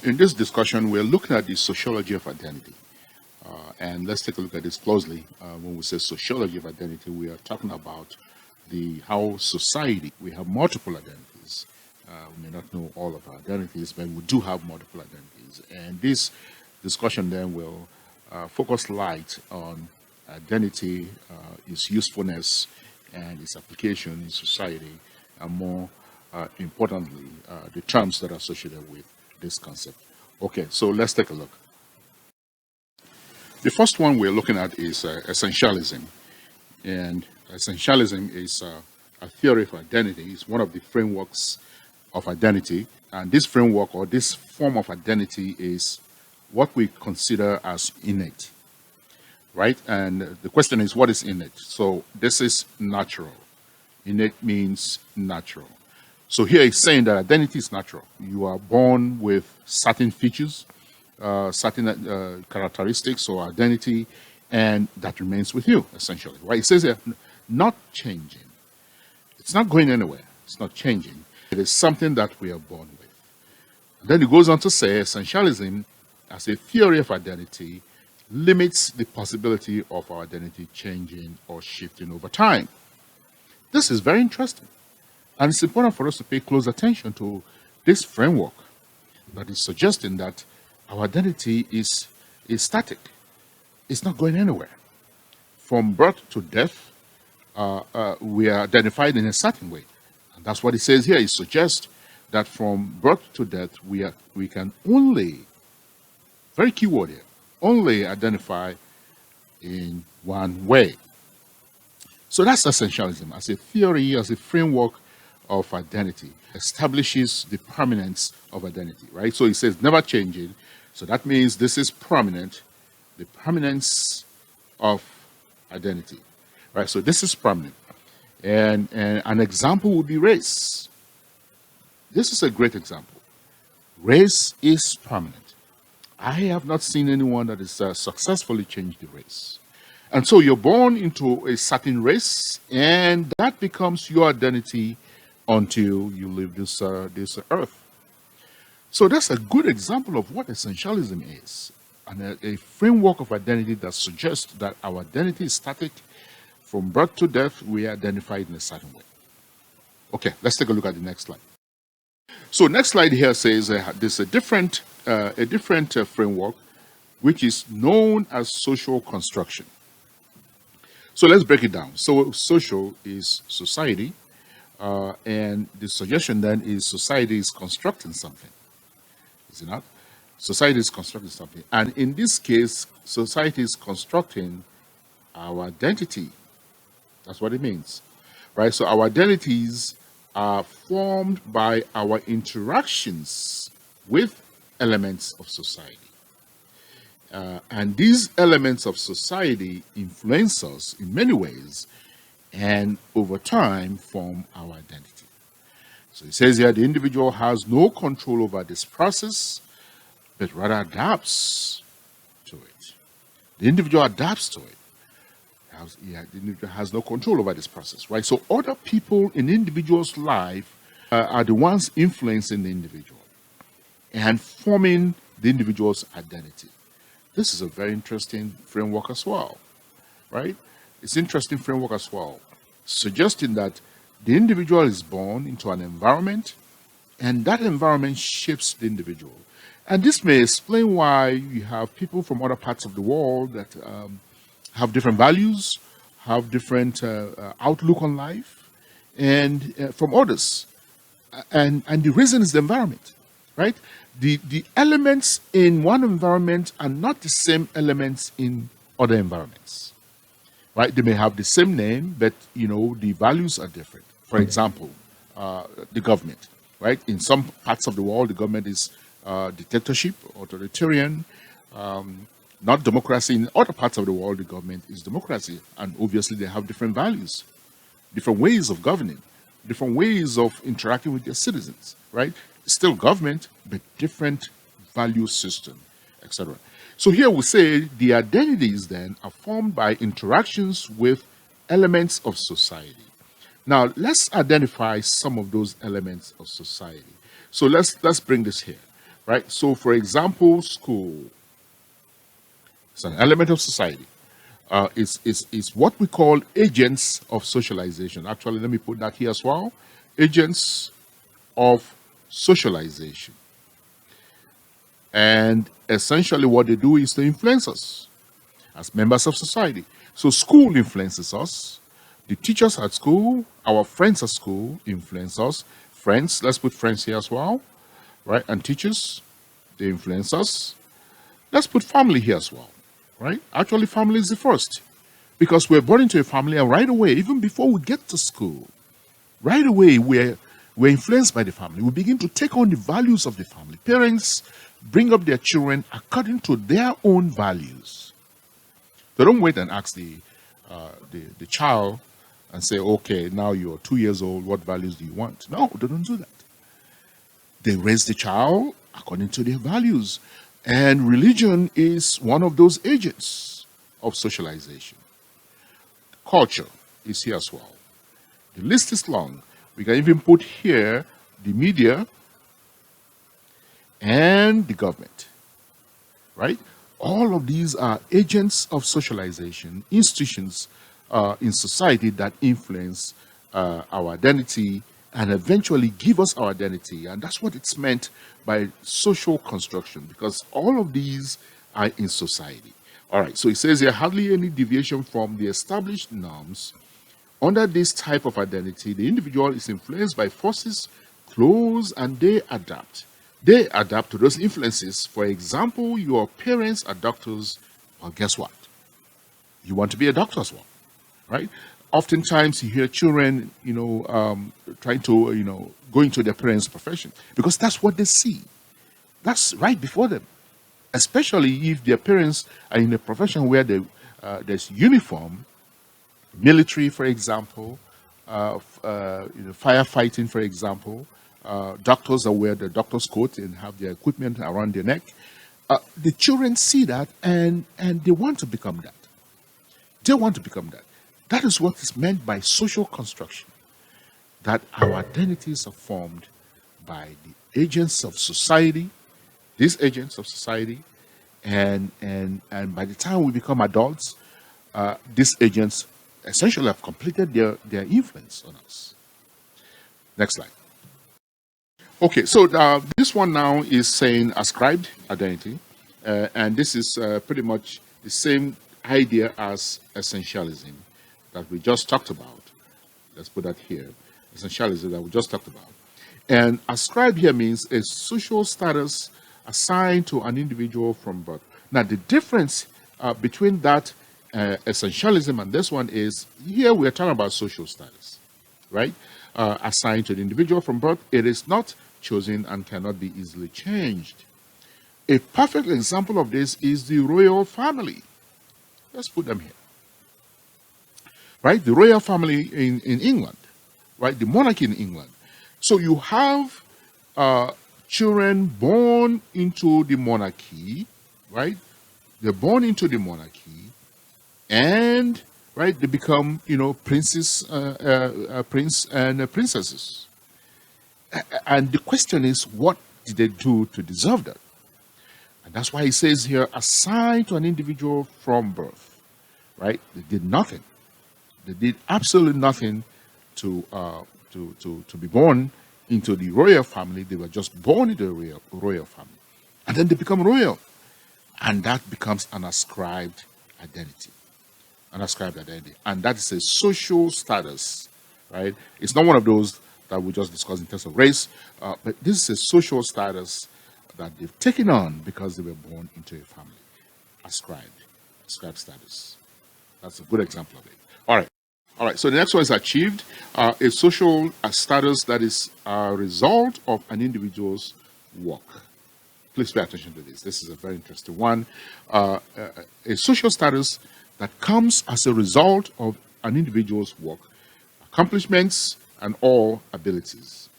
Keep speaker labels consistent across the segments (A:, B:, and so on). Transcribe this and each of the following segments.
A: In this discussion, we're looking at the sociology of identity. And let's take a look at this closely. When we say sociology of identity, we are talking about how society, we have multiple identities. We may not know all of our identities, but we do have multiple identities. And this discussion then will focus light on identity, its usefulness, and its application in society, and more importantly, the terms that are associated with this concept. Okay, so let's take a look. The first one we're looking at is essentialism. And essentialism is a theory of identity. It's one of the frameworks of identity. And this framework or this form of identity is what we consider as innate, right? And the question is, what is innate? So this is natural. Innate means natural. So here it's saying that identity is natural. You are born with certain features, certain characteristics or identity, and that remains with you, essentially. Right? It says here, not changing. It's not going anywhere. It's not changing. It is something that we are born with. And then it goes on to say essentialism, as a theory of identity, limits the possibility of our identity changing or shifting over time. This is very interesting. And it's important for us to pay close attention to this framework that is suggesting that our identity is static. It's not going anywhere. From birth to death, we are identified in a certain way. And that's what it says here. It suggests that from birth to death, we can only, very key word here, only identify in one way. So that's essentialism as a theory, as a framework of identity, establishes the permanence of identity, right? So it says never changing. So that means this is permanent, the permanence of identity, right? So this is permanent. And an example would be race. This is a great example. Race is permanent. I have not seen anyone that has successfully changed the race. And so you're born into a certain race, and that becomes your identity until you leave this earth. So that's a good example of what essentialism is, and a framework of identity that suggests that our identity is static. From birth to death, we are identified in a certain way. Okay, let's take a look at the next slide. So next slide here says there's a different framework, which is known as social construction. So let's break it down. So social is society, and the suggestion then is society is constructing something. Is it not? Society is constructing something. And in this case, society is constructing our identity. That's what it means, right? So our identities are formed by our interactions with elements of society. And these elements of society influence us in many ways and over time form our identity. So it says here the individual has no control over this process, but rather adapts to it. The individual adapts to it. The individual has no control over this process, right? So other people in the individual's life are the ones influencing the individual and forming the individual's identity. This is a very interesting framework as well, right? It's an interesting framework as well, suggesting that the individual is born into an environment, and that environment shapes the individual. And this may explain why you have people from other parts of the world that have different values, have different outlook on life, and from others. And the reason is the environment, right? The elements in one environment are not the same elements in other environments, right? They may have the same name, but the values are different. For example, the government, right? In some parts of the world, the government is dictatorship, authoritarian, not democracy. In other parts of the world, the government is democracy, and obviously they have different values, different ways of governing, different ways of interacting with their citizens, right? Still government, but different value system, etc. So here we say the identities then are formed by interactions with elements of society. Now let's identify some of those elements of society. So let's bring this here. right? So, for example, school is an element of society. Is what we call agents of socialization. Actually, let me put that here as well. Agents of socialization. And essentially what they do is to influence us as members of society. So school influences us. The teachers at school, our friends at school influence us. Friends, let's put friends here as well, right? And teachers, they influence us. Let's put family here as well, right? Actually, family is the first because we're born into a family, and right away, even before we get to school, right away, we're influenced by the family. We begin to take on the values of the family. Parents bring up their children according to their own values. They don't wait and ask the child and say, okay, now you're 2 years old, what values do you want? No, they don't do that. They raise the child according to their values. And religion is one of those agents of socialization. Culture is here as well. The list is long. We can even put here the media and the government, right? All of these are agents of socialization, institutions in society that influence our identity and eventually give us our identity. And that's what it's meant by social construction, because all of these are in society. All right, so it says here, hardly any deviation from the established norms. Under this type of identity, the individual is influenced by forces close and they adapt. They adapt to those influences. For example, your parents are doctors. Well, guess what? You want to be a doctor as well, right? Oftentimes you hear children, trying to, go into their parents' profession because that's what they see. That's right before them. Especially if their parents are in a profession where there's uniform, military, for example, firefighting, for example, doctors that wear the doctor's coat and have their equipment around their neck. The children see that and they want to become that. They want to become that. That is what is meant by social construction, that our identities are formed by the agents of society, these agents of society, and by the time we become adults, these agents essentially have completed their influence on us. Next slide. Okay, so this one now is saying ascribed identity, and this is pretty much the same idea as essentialism that we just talked about. Let's put that here. Essentialism that we just talked about. And ascribed here means a social status assigned to an individual from birth. Now, the difference between that essentialism and this one is, here we are talking about social status, right? Assigned to the individual from birth. It is not chosen and cannot be easily changed. A perfect example of this is the royal family. Let's put them here. Right? The royal family in England, right? The monarchy in England. So you have children born into the monarchy, right? They're born into the monarchy, and right, they become, princes, prince and princesses. And the question is, what did they do to deserve that? And that's why he says here, assigned to an individual from birth, right? They did nothing. They did absolutely nothing to be born into the royal family. They were just born into the royal family. And then they become royal. And that becomes an ascribed identity. An ascribed identity. And that is a social status, right? It's not one of those that we just discussed in terms of race, but this is a social status that they've taken on because they were born into a family. Ascribed status. That's a good example of it. All right, so the next one is achieved. A social status that is a result of an individual's work. Please pay attention to this. This is a very interesting one. A social status that comes as a result of an individual's work, accomplishments, and all abilities.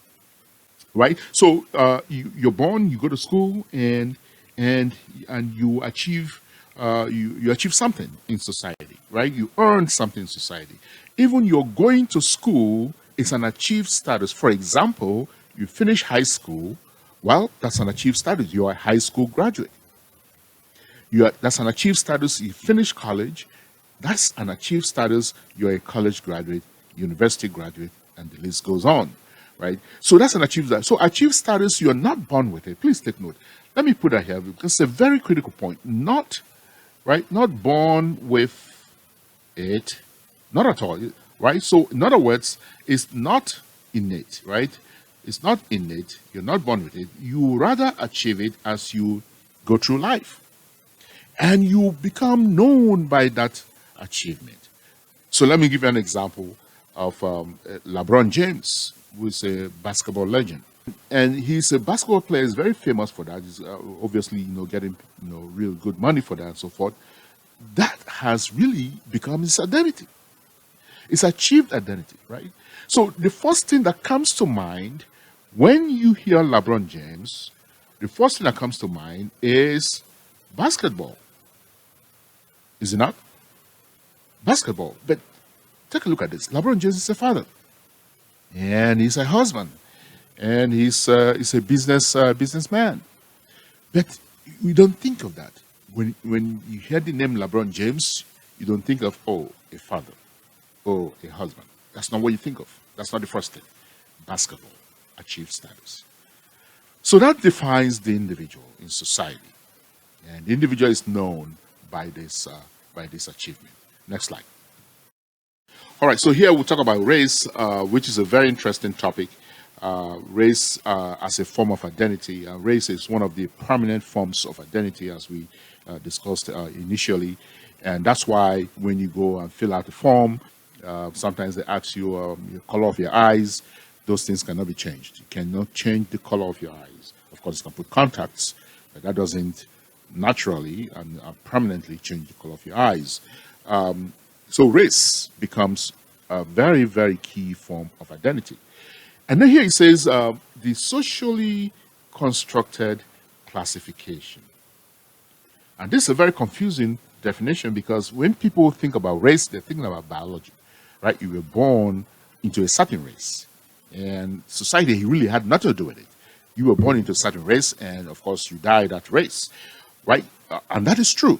A: Right? So you're born, you go to school, and you achieve you achieve something in society, right? You earn something in society. Even you're going to school is an achieved status. For example, you finish high school, Well, that's an achieved status. You're a high school graduate. That's an achieved status. You finish college. That's an achieved status. You're a college graduate, university graduate, and the list goes on, right? So that's an achieved status. So achieved status, you're not born with it. Please take note. Let me put that here because it's a very critical point. Not, right? Not born with it. Not at all, right? So in other words, it's not innate, right? It's not innate. You're not born with it. You rather achieve it as you go through life. And you become known by that achievement. So let me give you an example of LeBron James, who is a basketball legend. And he's a basketball player, is very famous for that. He's obviously, getting, real good money for that and so forth. That has really become his identity. It's achieved identity, right? So the first thing that comes to mind when you hear LeBron James, the first thing that comes to mind is basketball. Is it not? Basketball. But take a look at this. LeBron James is a father. And he's a husband. And he's a businessman. But we don't think of that. When you hear the name LeBron James, you don't think of, a father. A husband. That's not what you think of. That's not the first thing. Basketball. Achieved status. So that defines the individual in society. And the individual is known by this achievement. Next slide. All right, so here we'll talk about race, which is a very interesting topic. Race as a form of identity. Race is one of the prominent forms of identity, as we discussed initially. And that's why when you go and fill out the form, sometimes they ask you the color of your eyes. Those things cannot be changed. You cannot change the color of your eyes. Of course, you can put contacts, but that doesn't naturally and permanently change the color of your eyes. So race becomes a very, very key form of identity. And then here it says the socially constructed classification. And this is a very confusing definition because when people think about race, they're thinking about biology, right? You were born into a certain race. And society really had nothing to do with it. You were born into a certain race, and of course, you die that race, right? And that is true.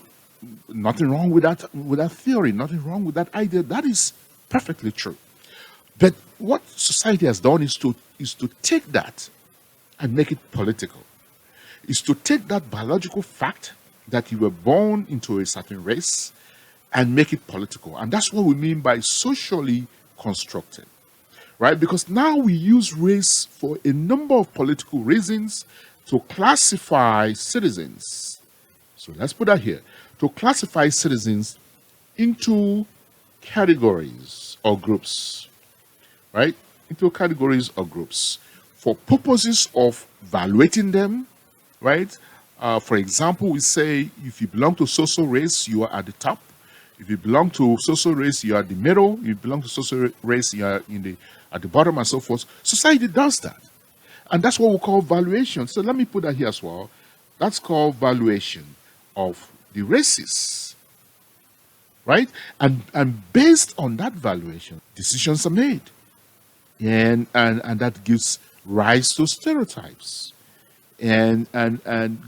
A: Nothing wrong with that theory. Nothing wrong with that idea. That is perfectly true. But what society has done is to take that and make it political. Is to take that biological fact that you were born into a certain race and make it political. And that's what we mean by socially constructed. Right? Because now we use race for a number of political reasons to classify citizens. So let's put that here. To classify citizens into categories or groups. Right? Into categories or groups. For purposes of evaluating them. Right? For example, we say if you belong to social race, you are at the top. If you belong to social race, you are at the middle. If you belong to social race, you are at the bottom and so forth. Society does that. And that's what we call valuation. So let me put that here as well. That's called valuation of the races. Right? And based on that valuation, decisions are made. And that gives rise to stereotypes. And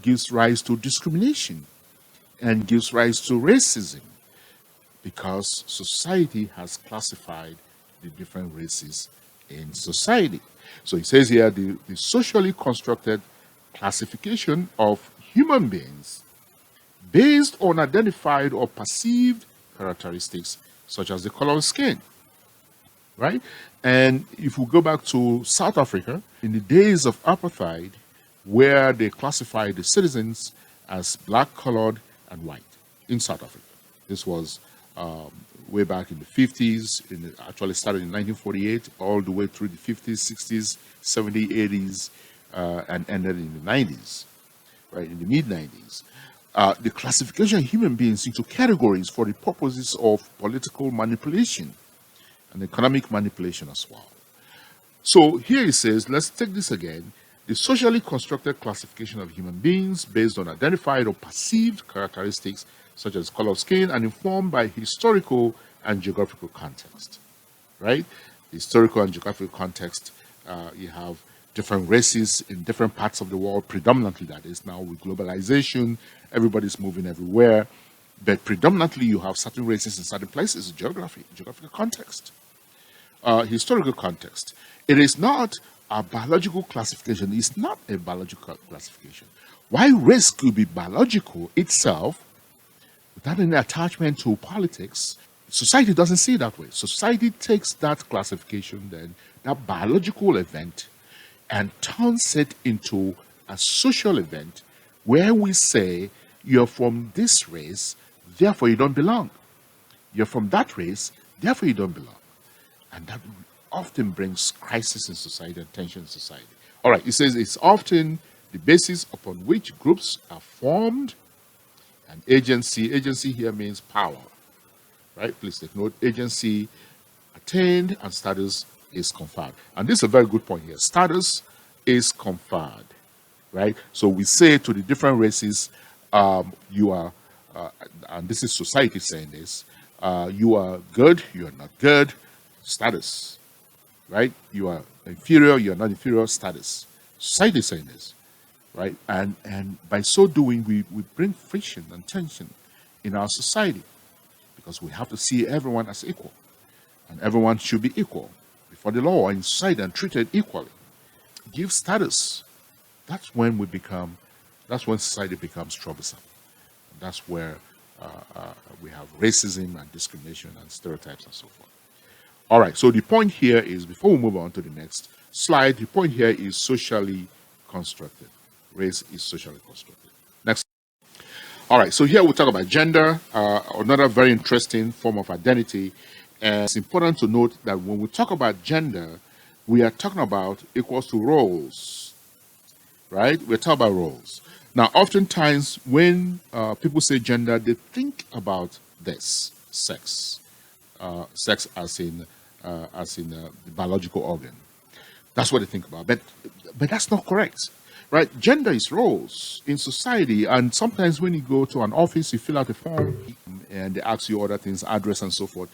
A: gives rise to discrimination. And gives rise to racism. Because society has classified the different races in society. So it says here the socially constructed classification of human beings based on identified or perceived characteristics such as the color of skin. Right? And if we go back to South Africa, in the days of apartheid, where they classified the citizens as black, colored, and white in South Africa. This was way back in the 50s, actually started in 1948, all the way through the 50s, 60s, 70s, 80s, and ended in the 90s, right, in the mid-90s. The classification of human beings into categories for the purposes of political manipulation and economic manipulation as well. So here it says, let's take this again, the socially constructed classification of human beings based on identified or perceived characteristics such as color of skin and informed by historical and geographical context, right? Historical and geographical context, you have different races in different parts of the world, predominantly that is now with globalization, everybody's moving everywhere. But predominantly you have certain races in certain places, geographical context, historical context. It is not a biological classification. It's not a biological classification. Why race could be biological itself without any attachment to politics, society doesn't see it that way. Society takes that classification then, that biological event, and turns it into a social event where we say, you're from this race, therefore you don't belong. You're from that race, therefore you don't belong. And that often brings crisis in society and tension in society. All right, it says it's often the basis upon which groups are formed, and agency here means power, right? Please take note, agency, attained, and status is conferred. And this is a very good point here. Status is conferred, right? So we say to the different races, you are, and this is society saying this, you are good, you are not good, status, right? You are inferior, you are not inferior, status. Society is saying this, right? And by so doing, we bring friction and tension in our society because we have to see everyone as equal, and everyone should be equal before the law in society and treated equally. Give status. That's when society becomes troublesome. And that's where we have racism and discrimination and stereotypes and so forth. All right, so the point here is, before we move on to the next slide, the point here is socially constructed. Race is socially constructed. Next. All right, so here we'll talk about gender, another very interesting form of identity. And it's important to note that when we talk about gender, we are talking about equals to roles, right? We're talking about roles. Now, oftentimes when people say gender, they think about this, sex. Sex as in the biological organ. That's what they think about. But that's not correct, right? Gender is roles in society. And sometimes when you go to an office, you fill out a form and they ask you other things, address and so forth.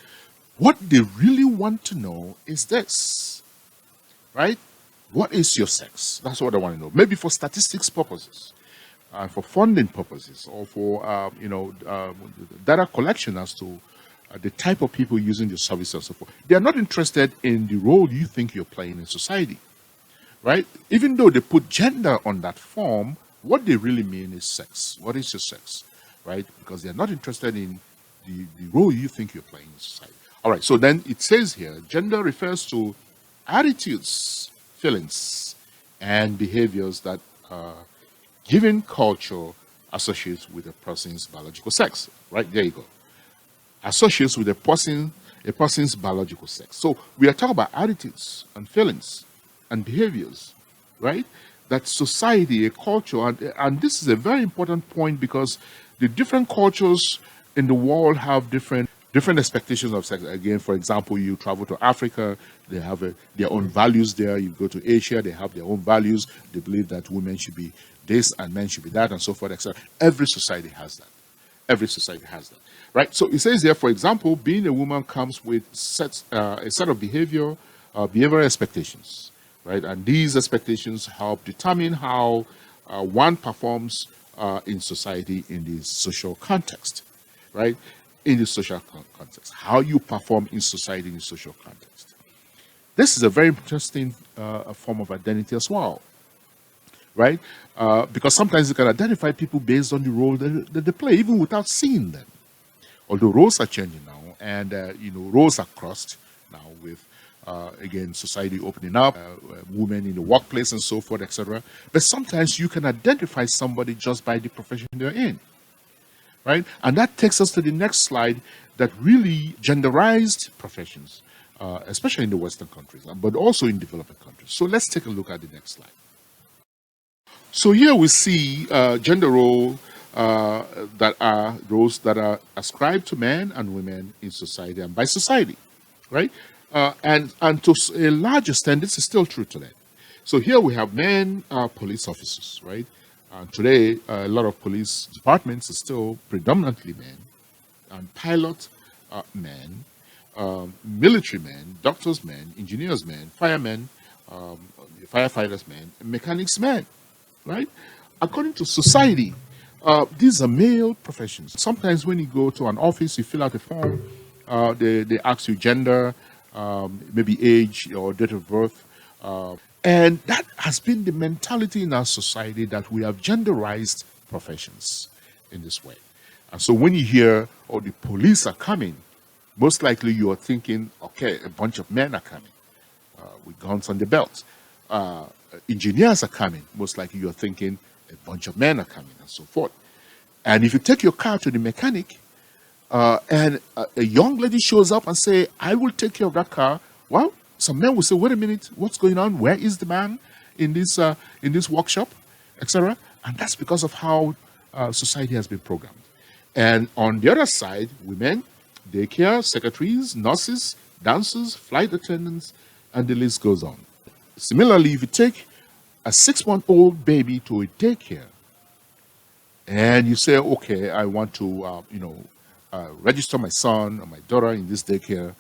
A: What they really want to know is this, right? What is your sex? That's what I want to know. Maybe for statistics purposes, for funding purposes, or for data collection as to the type of people using your service and so forth. They are not interested in the role you think you're playing in society, right? Even though they put gender on that form, what they really mean is sex. What is your sex, right? Because they're not interested in the role you think you're playing in society. All right, so then it says here, gender refers to attitudes, feelings, and behaviors that given culture associates with a person's biological sex. Right, there you go. Associates with a person's biological sex. So we are talking about attitudes and feelings and behaviors, right? That society, a culture, and this is a very important point because the different cultures in the world have different expectations of sex. Again, for example, you travel to Africa, they have their own values there. You go to Asia, they have their own values. They believe that women should be this and men should be that and so forth, etc. Every society has that. Every society has that, right? So it says here, for example, being a woman comes with a set of behavioral expectations, right? And these expectations help determine how one performs in society in the social context, right? In the social context, how you perform in society in the social context. This is a very interesting form of identity as well, right? Because sometimes you can identify people based on the role that they play, even without seeing them. Although roles are changing now, and roles are crossed now with again society opening up, women in the workplace and so forth, etc. But sometimes you can identify somebody just by the profession they're in. Right? And that takes us to the next slide, that really genderized professions, especially in the Western countries, but also in developing countries. So let's take a look at the next slide. So here we see gender roles that are roles that are ascribed to men and women in society and by society, right? And to a large extent, this is still true today. So here we have men police officers, right? Today, a lot of police departments are still predominantly men, and pilot men, military men, doctors men, engineers men, firemen, firefighters men, and mechanics men, right? According to society, these are male professions. Sometimes when you go to an office, you fill out a form, they ask you gender, maybe age or date of birth. And that has been the mentality in our society, that we have genderized professions in this way. And so when you hear, oh, the police are coming, most likely you are thinking, okay, a bunch of men are coming with guns on the belt. Engineers are coming, most likely you're thinking a bunch of men are coming, and so forth. And if you take your car to the mechanic, and a young lady shows up and say, I will take care of that car, well, some men will say, wait a minute, what's going on? Where is the man in this workshop, etc.? And that's because of how society has been programmed. And on the other side, women, daycare, secretaries, nurses, dancers, flight attendants, and the list goes on. Similarly, if you take a 6-month-old baby to a daycare and you say, okay, I want to, register my son or my daughter in this daycare,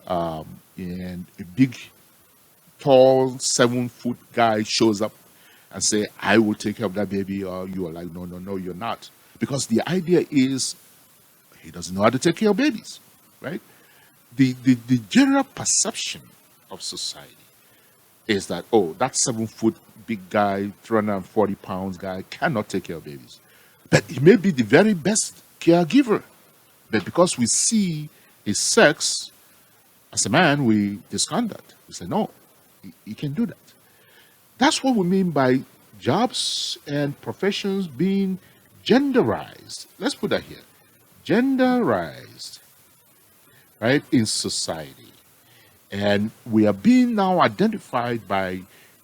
A: and a big, tall, 7-foot guy shows up and say, I will take care of that baby, or you are like, no, you're not. Because the idea is he doesn't know how to take care of babies, right? The general perception of society is that, oh, that 7-foot big guy, 340 pounds guy cannot take care of babies. But he may be the very best caregiver. But because we see his sex as a man, we discount that. We say, no, he can do that. That's what we mean by jobs and professions being genderized. Let's put that here. Genderized, right, in society. And we are being now identified by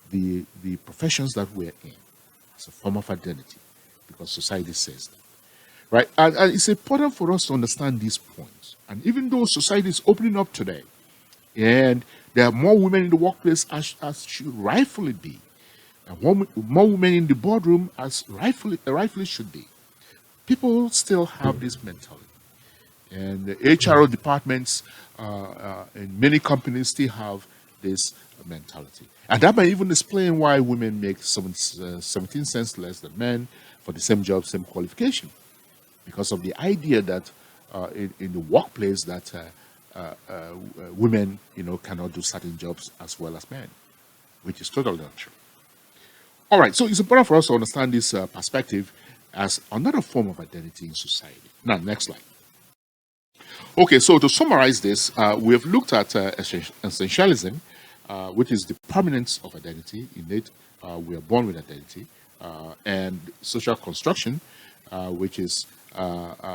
A: the professions that we're in as a form of identity, because society says that. Right? And it's important for us to understand these points. And even though society is opening up today, and there are more women in the workplace as should rightfully be, and more women in the boardroom as rightfully should be, people still have this mentality. And the HRO departments in many companies still have this mentality. And that may even explain why women make 17 cents less than men for the same job, same qualification. Because of the idea that in the workplace that women, cannot do certain jobs as well as men, which is totally untrue. All right, so it's important for us to understand this perspective as another form of identity in society. Now, next slide. Okay, so to summarize this, we have looked at essentialism, which is the permanence of identity, innate, we are born with identity, and social construction, which is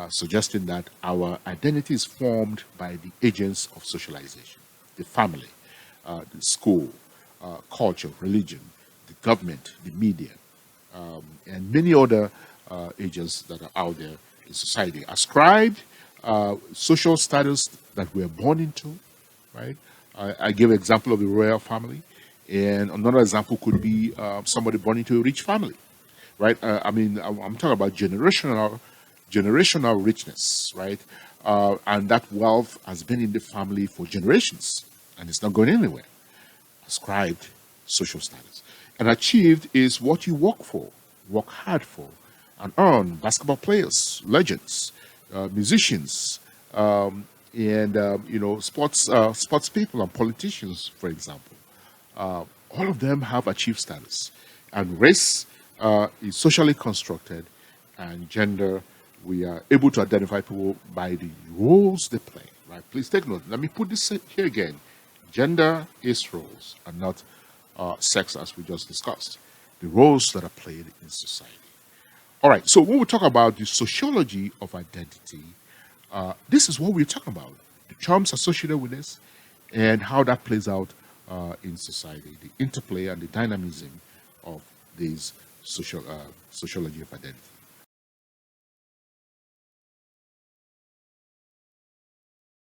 A: suggesting that our identity is formed by the agents of socialization, the family, the school, culture, religion, the government, the media, and many other agents that are out there in society. Ascribed social status that we are born into, right? I give an example of the royal family, and another example could be somebody born into a rich family, right? I'm talking about generational richness, right? And that wealth has been in the family for generations, and it's not going anywhere. Ascribed social status. And achieved is what you work for, work hard for, and earn. Basketball players, legends, musicians, sports people and politicians, for example. All of them have achieved status. And race is socially constructed, and gender, we are able to identify people by the roles they play, right? Please take note. Let me put this here again. Gender is roles and not sex, as we just discussed. The roles that are played in society. All right, so when we talk about the sociology of identity, this is what we're talking about. The terms associated with this and how that plays out in society, the interplay and the dynamism of these sociology of identity.